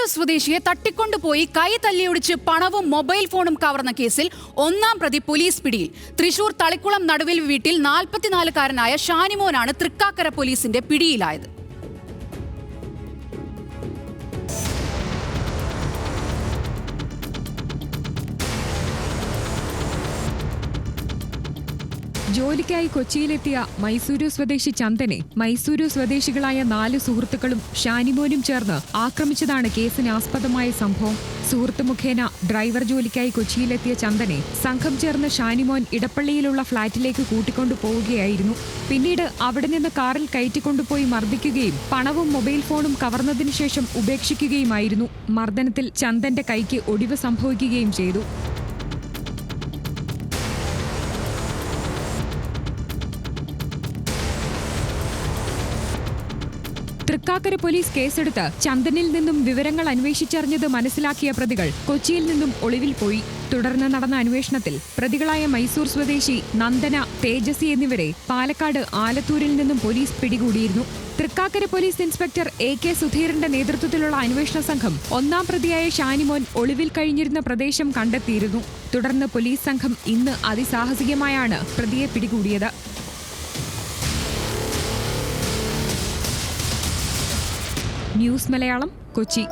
മൈസൂരു സ്വദേശിയെ തട്ടിക്കൊണ്ടുപോയി കൈ തല്ലിയൊടിച്ച് പണവും മൊബൈൽ ഫോണും കവർന്ന കേസിൽ ഒന്നാം പ്രതി പോലീസ് പിടിയിൽ. തൃശൂർ തളിക്കുളം നടുവിൽ വീട്ടിൽ 44-കാരനായ ഷാനിമോനാണ് തൃക്കാക്കര പോലീസിന്റെ പിടിയിലായത്. ജോലിക്കായി കൊച്ചിയിലെത്തിയ മൈസൂരു സ്വദേശി ചന്ദനെ മൈസൂരു സ്വദേശികളായ 4 സുഹൃത്തുക്കളും ഷാനിമോനും ചേർന്ന് ആക്രമിച്ചതാണ് കേസിന് ആസ്പദമായ സംഭവം. സുഹൃത്ത് മുഖേന ഡ്രൈവർ ജോലിക്കായി കൊച്ചിയിലെത്തിയ ചന്ദനെ സംഘം ചേർന്ന് ഷാനിമോൻ ഇടപ്പള്ളിയിലുള്ള ഫ്ളാറ്റിലേക്ക് കൂട്ടിക്കൊണ്ടു പോവുകയായിരുന്നു. പിന്നീട് അവിടെ നിന്ന് കാറിൽ കയറ്റിക്കൊണ്ടുപോയി മർദ്ദിക്കുകയും പണവും മൊബൈൽ ഫോണും കവർന്നതിനു ശേഷം ഉപേക്ഷിക്കുകയുമായിരുന്നു. മർദ്ദനത്തിൽ ചന്ദന്റെ കൈക്ക് ഒടിവ് സംഭവിക്കുകയും ചെയ്തു. തൃക്കാക്കര പോലീസ് കേസെടുത്ത് ചന്ദനിൽ നിന്നും വിവരങ്ങൾ അന്വേഷിച്ചറിഞ്ഞത് മനസ്സിലാക്കിയ പ്രതികൾ കൊച്ചിയിൽ നിന്നും ഒളിവിൽ പോയി. തുടർന്ന് നടന്ന അന്വേഷണത്തിൽ പ്രതികളായ മൈസൂർ സ്വദേശി നന്ദന, തേജസി എന്നിവരെ പാലക്കാട് ആലത്തൂരിൽ നിന്നും പോലീസ് പിടികൂടിയിരുന്നു. തൃക്കാക്കര പോലീസ് ഇൻസ്പെക്ടർ AK സുധീറിന്റെ നേതൃത്വത്തിലുള്ള അന്വേഷണ സംഘം ഒന്നാം പ്രതിയായ ഷാനിമോൻ ഒളിവിൽ കഴിഞ്ഞിരുന്ന പ്രദേശം കണ്ടെത്തിയിരുന്നു. തുടർന്ന് പോലീസ് സംഘം ഇന്ന് അതിസാഹസികമായാണ് പ്രതിയെ പിടികൂടിയത്. ന്യൂസ് മലയാളം, കൊച്ചി.